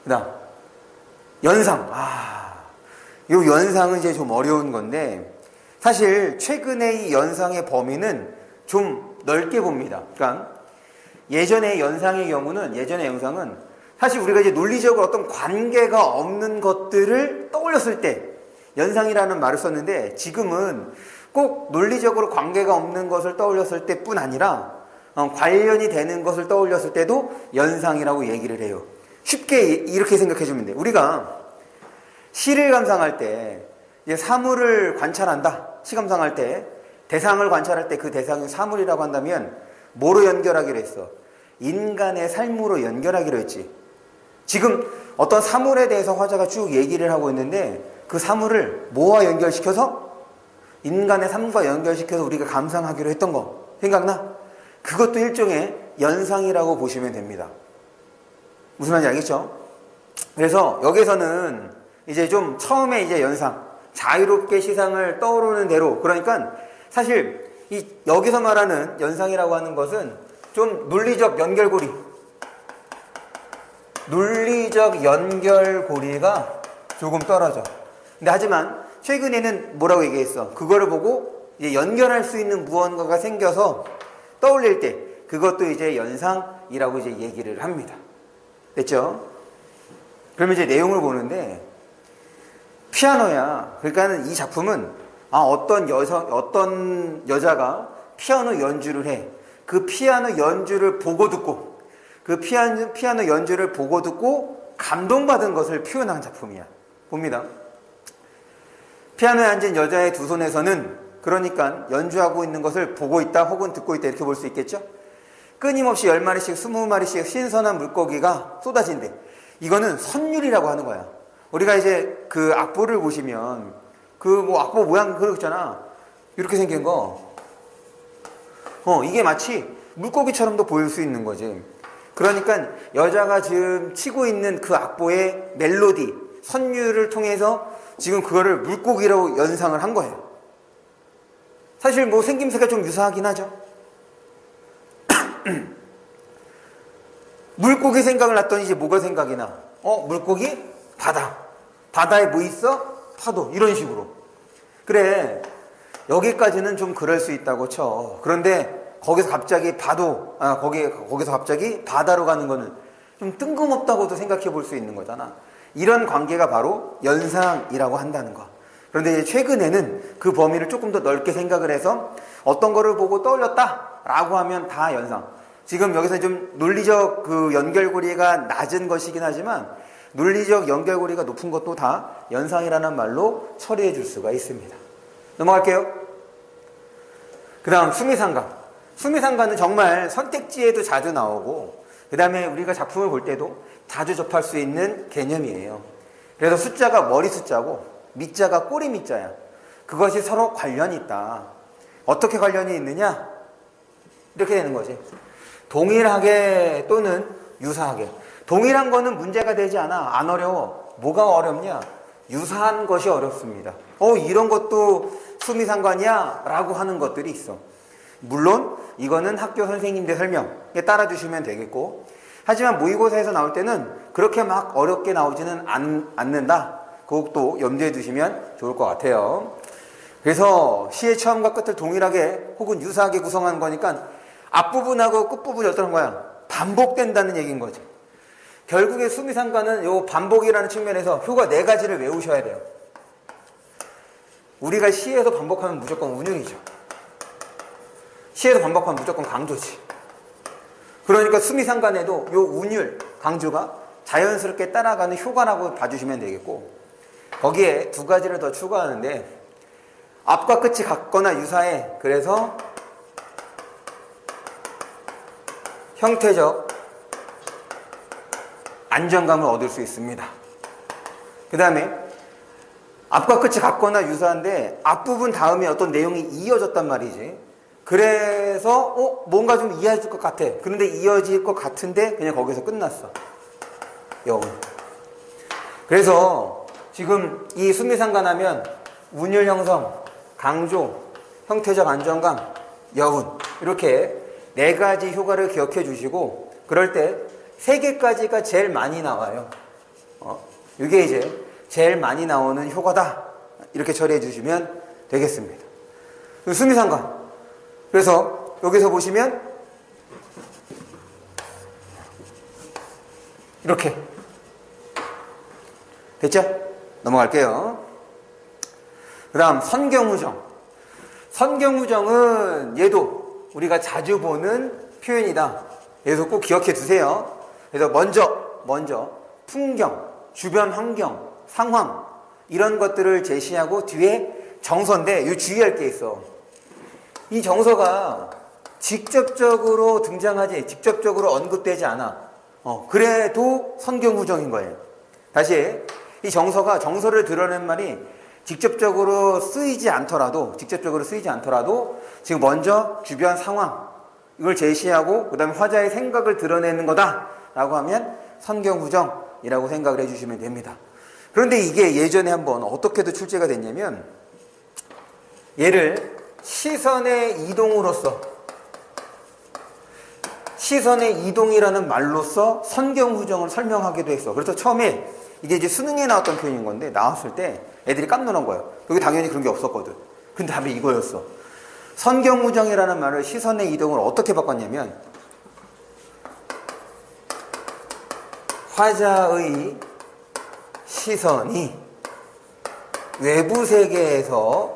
그 다음 연상. 이 연상은 이제 좀 어려운 건데, 사실 최근에 이 연상의 범위는 좀 넓게 봅니다. 그러니까 예전의 연상의 경우는, 예전의 연상은 사실 우리가 이제 논리적으로 어떤 관계가 없는 것들을 떠올렸을 때 연상이라는 말을 썼는데, 지금은 꼭 논리적으로 관계가 없는 것을 떠올렸을 때뿐 아니라 관련이 되는 것을 떠올렸을 때도 연상이라고 얘기를 해요. 쉽게 이렇게 생각해 주면 돼요. 우리가 시를 감상할 때 이제 사물을 관찰한다. 시 감상할 때 대상을 관찰할 때 그 대상이 사물이라고 한다면 뭐로 연결하기로 했어? 인간의 삶으로 연결하기로 했지. 지금 어떤 사물에 대해서 화자가 쭉 얘기를 하고 있는데 그 사물을 뭐와 연결시켜서? 인간의 삶과 연결시켜서 우리가 감상하기로 했던 거 생각나? 그것도 일종의 연상이라고 보시면 됩니다. 무슨 말인지 알겠죠? 그래서 여기서는 이제 좀 처음에 이제 연상, 자유롭게 시상을 떠오르는 대로, 그러니까 사실 이 여기서 말하는 연상이라고 하는 것은 좀 논리적 연결고리가 조금 떨어져. 근데 하지만 최근에는 뭐라고 얘기했어? 그거를 보고 이제 연결할 수 있는 무언가가 생겨서 떠올릴 때 그것도 이제 연상이라고 이제 얘기를 합니다. 됐죠? 그러면 이제 내용을 보는데 피아노야. 그러니까 이 작품은 어떤 여자가 피아노 연주를 해. 그 피아노 연주를 보고 듣고, 그 피아노 연주를 보고 듣고 감동받은 것을 표현한 작품이야. 봅니다. 피아노에 앉은 여자의 두 손에서는, 그러니까 연주하고 있는 것을 보고 있다 혹은 듣고 있다 이렇게 볼 수 있겠죠? 끊임없이 10마리씩 20마리씩 신선한 물고기가 쏟아진대. 이거는 선율이라고 하는 거야. 우리가 이제 그 악보를 보시면 악보 모양 그렇잖아. 이렇게 생긴 거. 이게 마치 물고기처럼도 보일 수 있는 거지. 그러니까 여자가 지금 치고 있는 그 악보의 멜로디, 선율을 통해서 지금 그거를 물고기라고 연상을 한 거예요. 사실 생김새가 좀 유사하긴 하죠. 물고기 생각을 났더니 이제 뭐가 생각이 나? 물고기? 바다. 바다에 뭐 있어? 파도. 이런 식으로. 그래, 여기까지는 좀 그럴 수 있다고 쳐. 그런데 거기서 갑자기 거기서 갑자기 바다로 가는 거는 좀 뜬금없다고도 생각해 볼 수 있는 거잖아. 이런 관계가 바로 연상이라고 한다는 거. 그런데 이제 최근에는 그 범위를 조금 더 넓게 생각을 해서 어떤 거를 보고 떠올렸다라고 하면 다 연상. 지금 여기서 좀 논리적 그 연결고리가 낮은 것이긴 하지만 논리적 연결고리가 높은 것도 다 연상이라는 말로 처리해 줄 수가 있습니다. 넘어갈게요. 그 다음 수미상관. 수미상관은 정말 선택지에도 자주 나오고 그 다음에 우리가 작품을 볼 때도 자주 접할 수 있는 개념이에요. 그래서 숫자가 머리 숫자고 미자가 꼬리 미자야. 그것이 서로 관련이 있다. 어떻게 관련이 있느냐? 이렇게 되는 거지. 동일하게 또는 유사하게. 동일한 거는 문제가 되지 않아. 안 어려워. 뭐가 어렵냐? 유사한 것이 어렵습니다. 이런 것도 수미상관이야? 라고 하는 것들이 있어. 물론 이거는 학교 선생님들 설명에 따라주시면 되겠고, 하지만 모의고사에서 나올 때는 그렇게 막 어렵게 나오지는 않는다. 그것도 염두에 두시면 좋을 것 같아요. 그래서 시의 처음과 끝을 동일하게 혹은 유사하게 구성하는 거니까 앞부분하고 끝부분이 어떤 거야? 반복된다는 얘기인 거죠. 결국에 수미상관은 요 반복이라는 측면에서 효과 4가지를 외우셔야 돼요. 우리가 시에서 반복하면 무조건 운용이죠. 시에서 반복하면 무조건 강조지. 그러니까 수미상관에도 요 운율, 강조가 자연스럽게 따라가는 효과라고 봐주시면 되겠고, 거기에 2가지를 더 추가하는데, 앞과 끝이 같거나 유사해. 그래서 형태적 안정감을 얻을 수 있습니다. 그 다음에 앞과 끝이 같거나 유사한데 앞부분 다음에 어떤 내용이 이어졌단 말이지. 그래서 뭔가 좀 이해해줄 것 같아. 그런데 이어질 것 같은데 그냥 거기서 끝났어. 여운. 그래서 지금 이 수미상관하면 운율 형성, 강조, 형태적 안정감, 여운, 이렇게 4가지 효과를 기억해 주시고, 그럴 때 3개까지가 제일 많이 나와요. 이게 이제 제일 많이 나오는 효과다. 이렇게 처리해 주시면 되겠습니다. 수미상관. 그래서 여기서 보시면 이렇게 됐죠? 넘어갈게요. 그 다음 선경후정. 선경후정은 얘도 우리가 자주 보는 표현이다. 그래서 꼭 기억해 두세요. 그래서 먼저 풍경, 주변 환경, 상황 이런 것들을 제시하고 뒤에 정서인데 이 주의할 게 있어. 이 정서가 직접적으로 등장하지, 직접적으로 언급되지 않아. 그래도 선경후정인 거예요. 다시 이 정서를 드러낸 말이 직접적으로 쓰이지 않더라도 지금 먼저 주변 상황 이걸 제시하고 그 다음에 화자의 생각을 드러내는 거다라고 하면 선경후정이라고 생각을 해주시면 됩니다. 그런데 이게 예전에 한번 어떻게도 출제가 됐냐면, 얘를 시선의 이동으로서, 시선의 이동이라는 말로써 선경후정을 설명하기도 했어. 그래서 처음에 이게 이제 수능에 나왔던 표현인 건데, 나왔을 때 애들이 깜놀한 거예요. 여기 당연히 그런 게 없었거든. 근데 답이 이거였어. 선경후정이라는 말을 시선의 이동을 어떻게 바꿨냐면, 화자의 시선이 외부 세계에서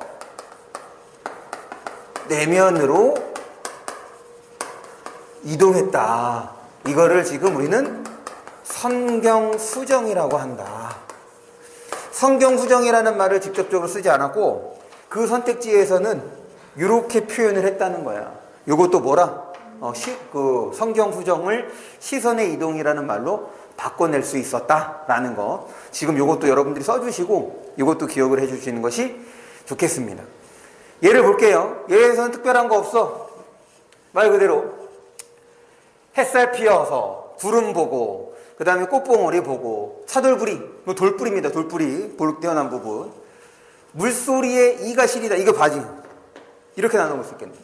내면으로 이동했다. 이거를 지금 우리는 선경후정이라고 한다. 선경후정이라는 말을 직접적으로 쓰지 않았고 그 선택지에서는 이렇게 표현을 했다는 거야. 이것도 뭐라? 그 선경후정을 시선의 이동이라는 말로 바꿔낼 수 있었다라는 거. 지금 이것도 여러분들이 써주시고 이것도 기억을 해주시는 것이 좋겠습니다. 예를 볼게요. 얘에서는 특별한 거 없어. 말 그대로 햇살 피어서 구름 보고 그 다음에 꽃봉오리 보고 차돌부리, 돌뿌리입니다. 돌뿌리, 볼 태어난 부분. 물소리에 이가 시리다. 이거 바지. 이렇게 나눠볼 수 있겠네요.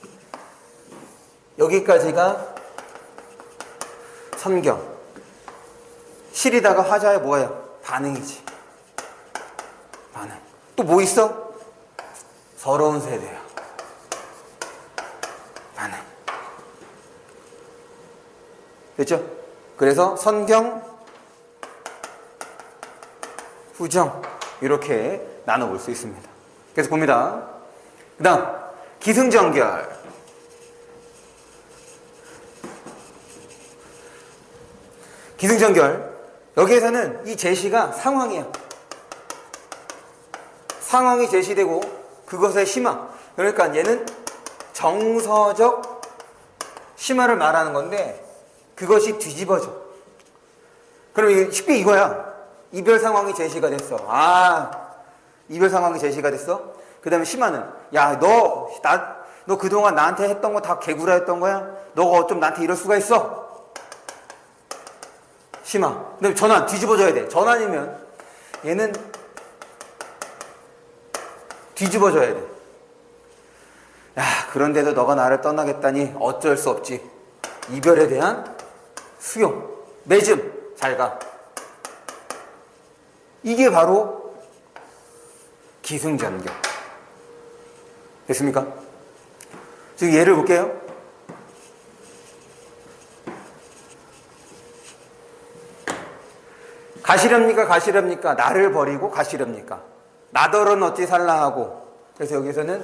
여기까지가 선경. 시리다가 화자의 뭐예요? 반응이지. 반응. 또 뭐 있어? 서러운 세대야. 반응. 됐죠? 그래서 선경, 후정 이렇게 나눠볼 수 있습니다. 그래서 봅니다. 그 다음 기승전결. 기승전결. 여기에서는 이 제시가 상황이야. 상황이 제시되고 그것의 심화. 그러니까 얘는 정서적 심화를 말하는 건데 그것이 뒤집어져. 그럼 쉽게 이거야. 이별 상황이 제시가 됐어. 이별 상황이 제시가 됐어. 그 다음에 심화는 야, 너 그동안 나한테 했던 거 다 개구라 했던 거야? 너가 어쩜 나한테 이럴 수가 있어? 심화. 근데 전환 뒤집어져야 돼. 전환이면 얘는 뒤집어져야 돼. 야, 그런데도 너가 나를 떠나겠다니 어쩔 수 없지. 이별에 대한 수용, 맺음, 잘 가. 이게 바로 기승전결. 됐습니까? 지금 예를 볼게요. 가시렵니까? 나를 버리고 가시렵니까? 나더러는 어찌 살라 하고. 그래서 여기서는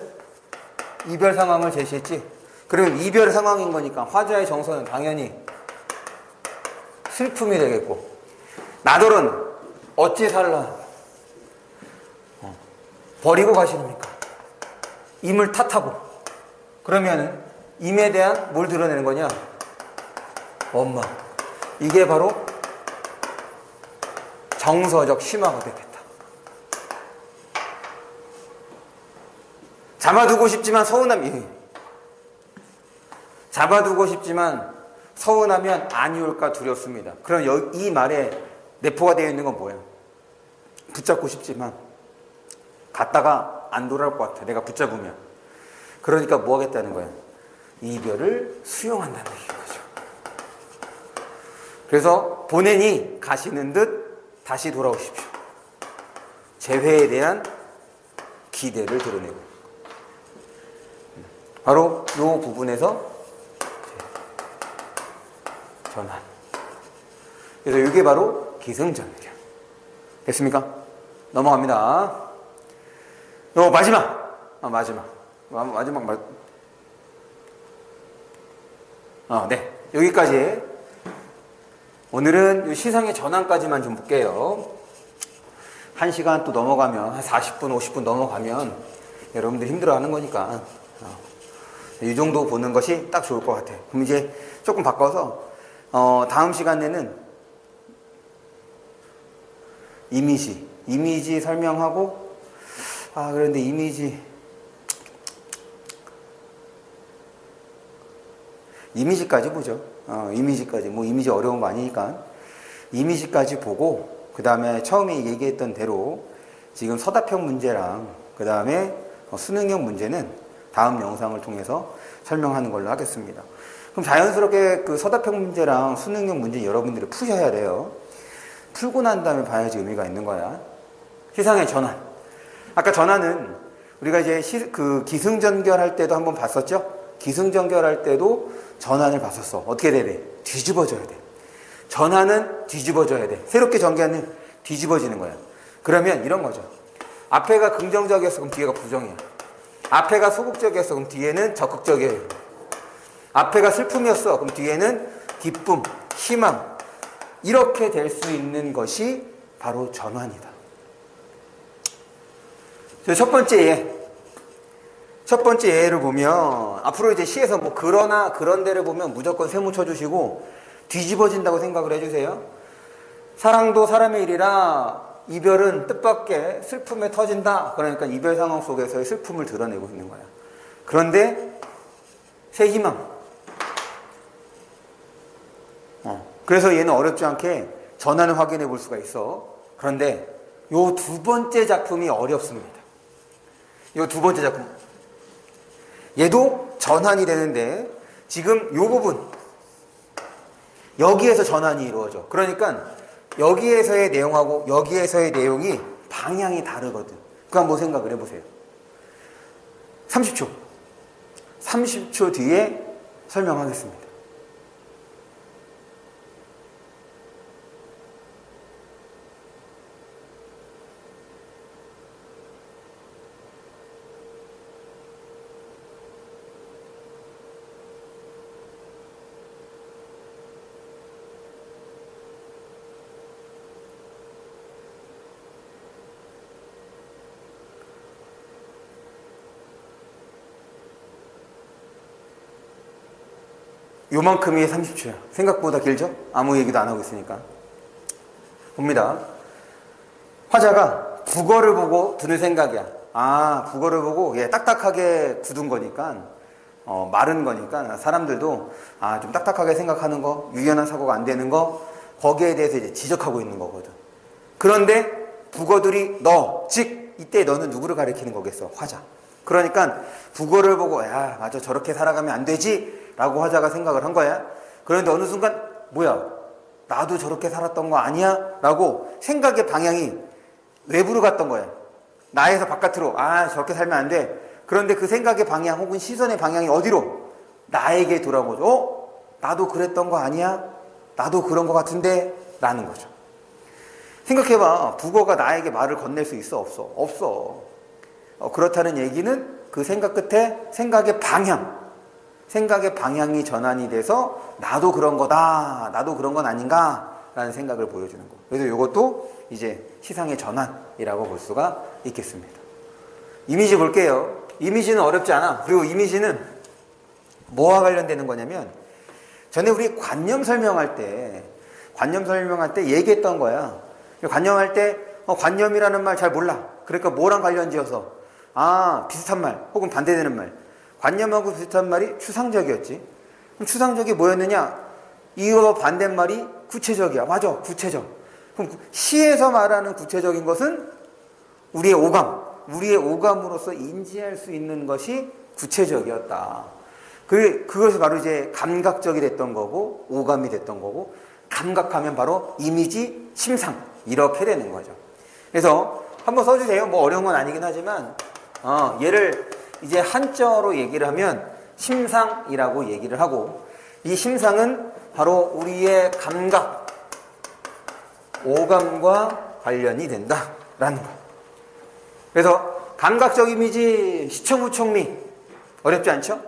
이별 상황을 제시했지. 그러면 이별 상황인 거니까 화자의 정서는 당연히 슬픔이 되겠고, 나더러는 어찌 살라 버리고 가시렵니까? 임을 탓하고. 그러면은 임에 대한 뭘 드러내는 거냐? 원망. 이게 바로 정서적 심화가 되겠다. 잡아두고 싶지만 서운하면 아니올까 두렵습니다. 그럼 이 말에 내포가 되어 있는 건 뭐예요? 붙잡고 싶지만 갔다가 안 돌아올 것 같아. 내가 붙잡으면. 그러니까 뭐 하겠다는 거야? 이별을 수용한다는 얘기인 거죠. 그래서 보내니 가시는 듯 다시 돌아오십시오. 재회에 대한 기대를 드러내고. 바로 이 부분에서 전환. 그래서 이게 바로 기승전결. 됐습니까? 넘어갑니다. 마지막. 네. 여기까지. 오늘은 이 시상의 전환까지만 좀 볼게요. 1시간 또 넘어가면, 한 40분, 50분 넘어가면 여러분들 힘들어 하는 거니까. 이 정도 보는 것이 딱 좋을 것 같아요. 그럼 이제 조금 바꿔서, 다음 시간에는 이미지 설명하고, 그런데 이미지까지 보죠. 이미지까지. 이미지 어려운 거 아니니까. 이미지까지 보고, 그 다음에 처음에 얘기했던 대로 지금 서답형 문제랑, 그 다음에 수능형 문제는 다음 영상을 통해서 설명하는 걸로 하겠습니다. 그럼 자연스럽게 그 서답형 문제랑 수능형 문제 여러분들이 푸셔야 돼요. 풀고 난 다음에 봐야지 의미가 있는 거야. 시상의 전환. 아까 전환은 우리가 이제 그 기승전결 할 때도 한번 봤었죠? 기승전결 할 때도 전환을 봤었어. 어떻게 돼야 돼? 뒤집어져야 돼. 전환은 뒤집어져야 돼. 새롭게 전개하는 뒤집어지는 거야. 그러면 이런 거죠. 앞에가 긍정적이었어. 그럼 뒤에가 부정이야. 앞에가 소극적이었어. 그럼 뒤에는 적극적이에요. 앞에가 슬픔이었어. 그럼 뒤에는 기쁨, 희망. 이렇게 될 수 있는 것이 바로 전환이다. 첫 번째 예를 보면, 앞으로 이제 시에서 그러나 그런 데를 보면 무조건 세모 쳐주시고 뒤집어진다고 생각을 해주세요. 사랑도 사람의 일이라 이별은 뜻밖의 슬픔에 터진다. 그러니까 이별 상황 속에서의 슬픔을 드러내고 있는 거야. 그런데 새 희망. 그래서 얘는 어렵지 않게 전환을 확인해 볼 수가 있어. 그런데 요 두 번째 작품이 어렵습니다. 요 두 번째 작품. 얘도 전환이 되는데 지금 요 부분 여기에서 전환이 이루어져. 그러니까 여기에서의 내용하고 여기에서의 내용이 방향이 다르거든. 그거 한번 생각을 해보세요. 30초 뒤에 설명하겠습니다. 요만큼이 30초야. 생각보다 길죠? 아무 얘기도 안 하고 있으니까. 봅니다. 화자가 북어를 보고 드는 생각이야. 북어를 보고 딱딱하게 굳은 거니까, 마른 거니까 사람들도 좀 딱딱하게 생각하는 거, 유연한 사고가 안 되는 거, 거기에 대해서 이제 지적하고 있는 거거든. 그런데 북어들이 즉 이때 너는 누구를 가리키는 거겠어? 화자. 그러니까 북어를 보고 야 맞아 저렇게 살아가면 안 되지 라고 화자가 생각을 한 거야. 그런데 어느 순간 뭐야 나도 저렇게 살았던 거 아니야? 라고 생각의 방향이 외부로 갔던 거야. 나에서 바깥으로 저렇게 살면 안 돼. 그런데 그 생각의 방향 혹은 시선의 방향이 어디로? 나에게 돌아온 거죠. 나도 그랬던 거 아니야? 나도 그런 거 같은데? 라는 거죠. 생각해봐. 북어가 나에게 말을 건넬 수 있어? 없어? 없어. 그렇다는 얘기는 그 생각 끝에 생각의 방향이 전환이 돼서 나도 그런 거다. 나도 그런 건 아닌가? 라는 생각을 보여주는 거. 그래서 이것도 이제 시상의 전환이라고 볼 수가 있겠습니다. 이미지 볼게요. 이미지는 어렵지 않아. 그리고 이미지는 뭐와 관련되는 거냐면 전에 우리 관념 설명할 때 얘기했던 거야. 관념할 때 관념이라는 말 잘 몰라. 그러니까 뭐랑 관련지어서 비슷한 말 혹은 반대되는 말. 관념하고 비슷한 말이 추상적이었지. 그럼 추상적이 뭐였느냐? 이거 반대말이 구체적이야. 맞아. 구체적. 그럼 시에서 말하는 구체적인 것은 우리의 오감으로서 인지할 수 있는 것이 구체적이었다. 그것이 바로 이제 감각적이 됐던 거고 오감이 됐던 거고 감각하면 바로 이미지, 심상 이렇게 되는 거죠. 그래서 한번 써주세요. 뭐 어려운 건 아니긴 하지만 얘를 이제 한자로 얘기를 하면 심상이라고 얘기를 하고 이 심상은 바로 우리의 감각, 오감과 관련이 된다라는 거. 그래서 감각적 이미지, 시청무청미 어렵지 않죠?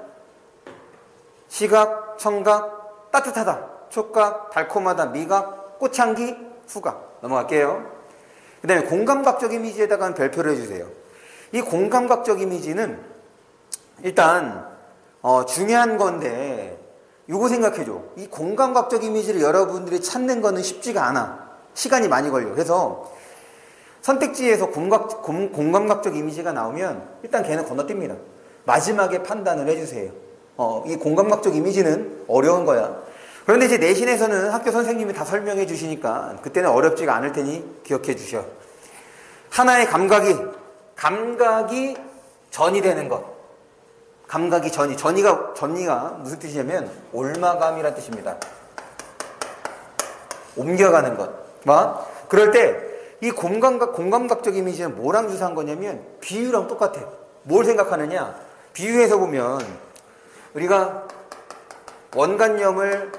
시각, 청각, 따뜻하다, 촉각, 달콤하다, 미각, 꽃향기, 후각. 넘어갈게요. 그 다음에 공감각적 이미지에다가 별표를 해주세요. 이 공감각적 이미지는 일단 중요한 건데 요거 생각해줘. 이 공감각적 이미지를 여러분들이 찾는 거는 쉽지가 않아. 시간이 많이 걸려. 그래서 선택지에서 공감각적 이미지가 나오면 일단 걔는 건너뜁니다. 마지막에 판단을 해주세요. 이 공감각적 이미지는 어려운 거야. 그런데 이제 내신에서는 학교 선생님이 다 설명해 주시니까 그때는 어렵지가 않을 테니 기억해 주셔. 하나의 감각이 전이 되는 것. 감각이 전이가 무슨 뜻이냐면 올마감이란 뜻입니다. 옮겨가는 것. 그럴 때 이 공감각적 이미지는 뭐랑 유사한 거냐면 비유랑 똑같아. 뭘 생각하느냐? 비유해서 보면 우리가 원관념을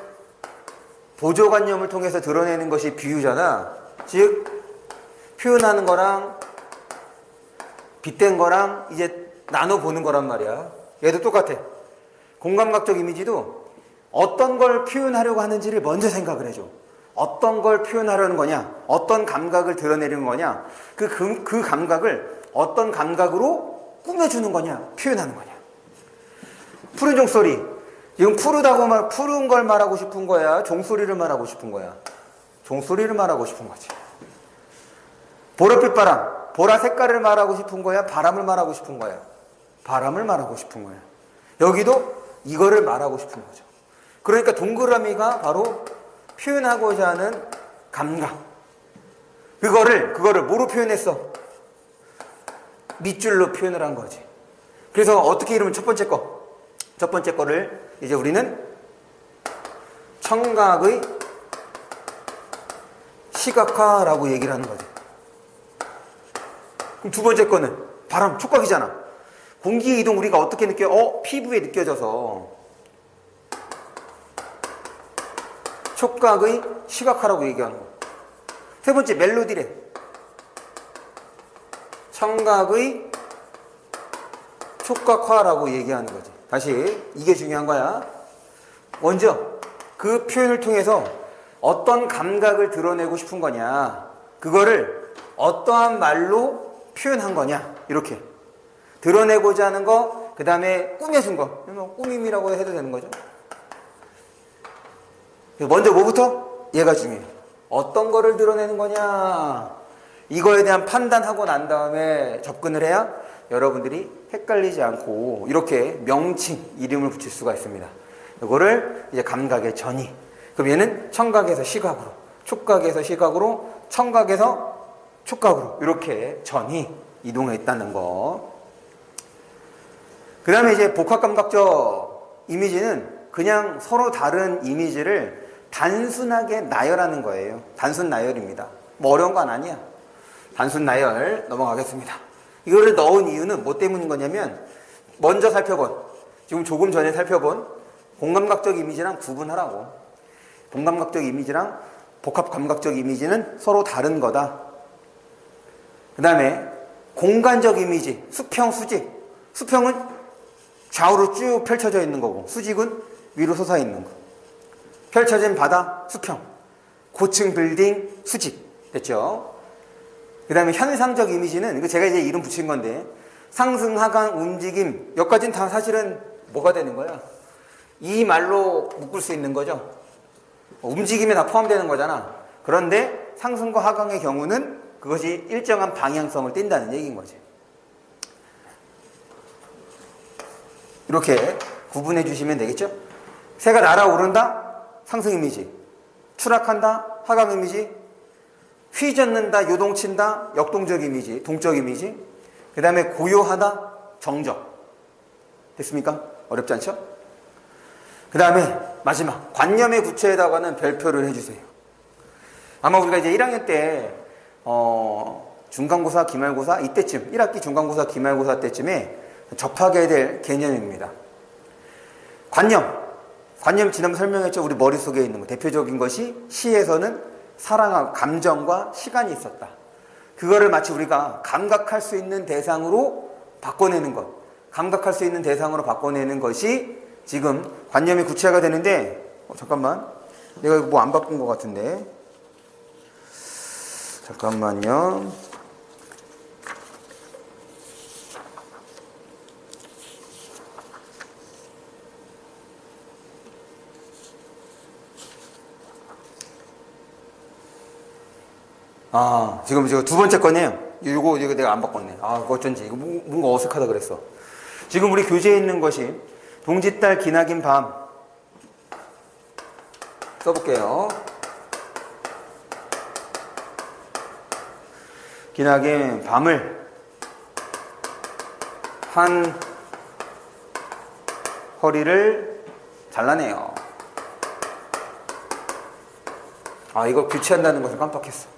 보조관념을 통해서 드러내는 것이 비유잖아. 즉 표현하는 거랑 빗댄 거랑 이제 나눠보는 거란 말이야. 얘도 똑같아. 공감각적 이미지도 어떤 걸 표현하려고 하는지를 먼저 생각을 해줘. 어떤 걸 표현하려는 거냐, 어떤 감각을 드러내려는 거냐, 그 감각을 어떤 감각으로 꾸며주는 거냐, 표현하는 거냐. 푸른 종소리. 이건 푸른 걸 말하고 싶은 거야? 종소리를 말하고 싶은 거야? 종소리를 말하고 싶은 거지. 보랏빛 바람. 보라 색깔을 말하고 싶은 거야? 바람을 말하고 싶은 거야? 바람을 말하고 싶은 거야. 여기도 이거를 말하고 싶은 거죠. 그러니까 동그라미가 바로 표현하고자 하는 감각. 그거를 뭐로 표현했어? 밑줄로 표현을 한 거지. 그래서 어떻게 이러면 첫 번째 거를 이제 우리는 청각의 시각화라고 얘기를 하는 거지. 그럼 두 번째 거는 바람, 촉각이잖아. 공기의 이동 우리가 어떻게 느껴? 피부에 느껴져서 촉각의 시각화라고 얘기하는 거. 세 번째 멜로디래. 청각의 촉각화라고 얘기하는 거지. 다시 이게 중요한 거야. 먼저 그 표현을 통해서 어떤 감각을 드러내고 싶은 거냐, 그거를 어떠한 말로 표현한 거냐, 이렇게 드러내고자 하는 거, 그 다음에 꾸며준 거, 꾸밈이라고 해도 되는 거죠. 먼저 뭐부터? 얘가 중요해요. 어떤 거를 드러내는 거냐. 이거에 대한 판단하고 난 다음에 접근을 해야 여러분들이 헷갈리지 않고 이렇게 명칭, 이름을 붙일 수가 있습니다. 이거를 이제 감각의 전이. 그럼 얘는 청각에서 시각으로, 촉각에서 시각으로, 청각에서 촉각으로 이렇게 전이 이동했다는 거. 그 다음에 이제 복합감각적 이미지는 그냥 서로 다른 이미지를 단순하게 나열하는 거예요. 단순 나열입니다. 뭐 어려운 건 아니야. 단순 나열 넘어가겠습니다. 이거를 넣은 이유는 뭐 때문인 거냐면 먼저 살펴본, 지금 조금 전에 살펴본 공감각적 이미지랑 구분하라고. 공감각적 이미지랑 복합감각적 이미지는 서로 다른 거다. 그 다음에 공간적 이미지, 수평, 수직. 수평은 좌우로 쭉 펼쳐져 있는 거고 수직은 위로 솟아 있는 거. 펼쳐진 바다, 수평. 고층 빌딩, 수직. 됐죠? 그 다음에 현상적 이미지는, 이거 제가 이제 이름 붙인 건데, 상승, 하강, 움직임, 여기까지는 다 사실은 뭐가 되는 거야? 이 말로 묶을 수 있는 거죠. 움직임에 다 포함되는 거잖아. 그런데 상승과 하강의 경우는 그것이 일정한 방향성을 띈다는 얘기인 거지. 이렇게 구분해 주시면 되겠죠? 새가 날아오른다? 상승 이미지. 추락한다? 하강 이미지. 휘젓는다? 요동친다? 역동적 이미지. 동적 이미지. 그 다음에 고요하다? 정적. 됐습니까? 어렵지 않죠? 그 다음에 마지막 관념의 구체에다가는 별표를 해주세요. 아마 우리가 이제 1학년 때 중간고사, 기말고사 이때쯤 1학기 중간고사, 기말고사 때쯤에 접하게 될 개념입니다. 관념 지난번 설명했죠. 우리 머릿속에 있는 거. 대표적인 것이 시에서는 사랑하고 감정과 시간이 있었다. 그거를 마치 우리가 감각할 수 있는 대상으로 바꿔내는 것. 감각할 수 있는 대상으로 바꿔내는 것이 지금 관념이 구체화가 되는데 잠깐만. 내가 이거 뭐 안 바꾼 것 같은데. 잠깐만요. 지금 두 번째 거네요. 이거 내가 안 바꿨네. 그거 어쩐지. 이거 뭔가 어색하다 그랬어. 지금 우리 교재에 있는 것이 동짓달 기나긴 밤. 써볼게요. 기나긴 밤을 한 허리를 잘라내요. 이거 교체한다는 것을 깜빡했어.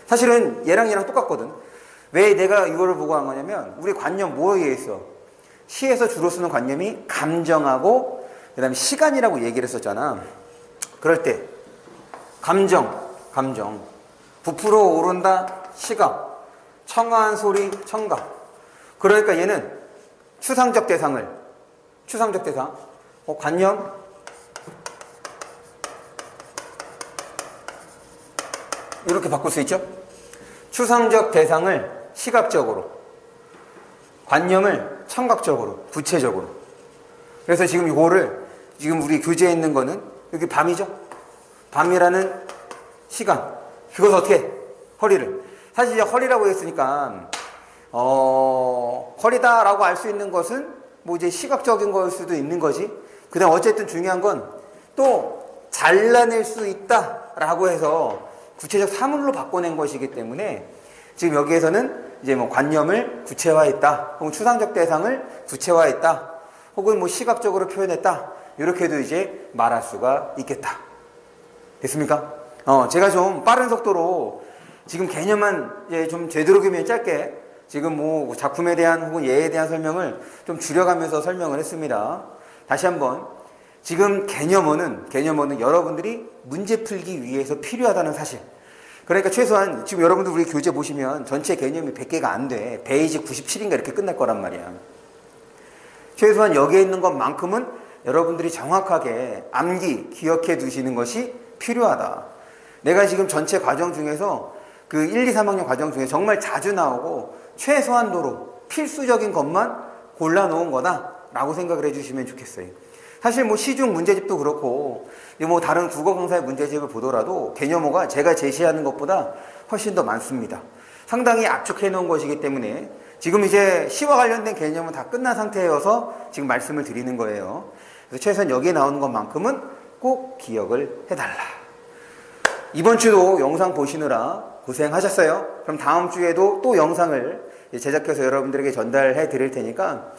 사실은 얘랑 똑같거든. 왜 내가 이거를 보고 한 거냐면 우리 관념 뭐에 있어? 시에서 주로 쓰는 관념이 감정하고 그 다음에 시간이라고 얘기를 했었잖아. 그럴 때 감정 부풀어 오른다 시각, 청아한 소리 청각. 그러니까 얘는 추상적 대상 관념 이렇게 바꿀 수 있죠. 추상적 대상을 시각적으로, 관념을 청각적으로, 구체적으로. 그래서 지금 이거를 지금 우리 교재에 있는 거는 여기 밤이죠. 밤이라는 시간. 그것을 어떻게? 허리를. 사실 이제 허리라고 했으니까 허리다라고 알 수 있는 것은 뭐 이제 시각적인 걸 수도 있는 거지. 그다음 어쨌든 중요한 건 또 잘라낼 수 있다라고 해서 구체적 사물로 바꿔낸 것이기 때문에 지금 여기에서는 이제 뭐 관념을 구체화했다, 혹은 추상적 대상을 구체화했다, 혹은 뭐 시각적으로 표현했다, 이렇게도 이제 말할 수가 있겠다. 됐습니까? 제가 좀 빠른 속도로 지금 개념만 이제 좀 되도록이면 짧게 지금 뭐 작품에 대한 혹은 예에 대한 설명을 좀 줄여가면서 설명을 했습니다. 다시 한번 지금 개념어는 여러분들이 문제 풀기 위해서 필요하다는 사실. 그러니까 최소한 지금 여러분들 우리 교재 보시면 전체 개념이 100개가 안 돼. 페이지 97인가 이렇게 끝날 거란 말이야. 최소한 여기에 있는 것만큼은 여러분들이 정확하게 암기, 기억해 두시는 것이 필요하다. 내가 지금 전체 과정 중에서 그 1, 2, 3학년 과정 중에 정말 자주 나오고 최소한도로 필수적인 것만 골라놓은 거다라고 생각을 해주시면 좋겠어요. 사실 뭐 시중 문제집도 그렇고 뭐 다른 국어 강사의 문제집을 보더라도 개념어가 제가 제시하는 것보다 훨씬 더 많습니다. 상당히 압축해 놓은 것이기 때문에 지금 이제 시와 관련된 개념은 다 끝난 상태여서 지금 말씀을 드리는 거예요. 그래서 최소한 여기에 나오는 것만큼은 꼭 기억을 해달라. 이번 주도 영상 보시느라 고생하셨어요. 그럼 다음 주에도 또 영상을 제작해서 여러분들에게 전달해 드릴 테니까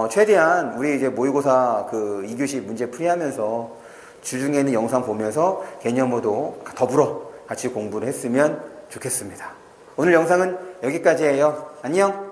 최대한 우리 이제 모의고사 그 2교시 문제 풀이하면서 주중에 있는 영상 보면서 개념어도 더불어 같이 공부를 했으면 좋겠습니다. 오늘 영상은 여기까지예요. 안녕.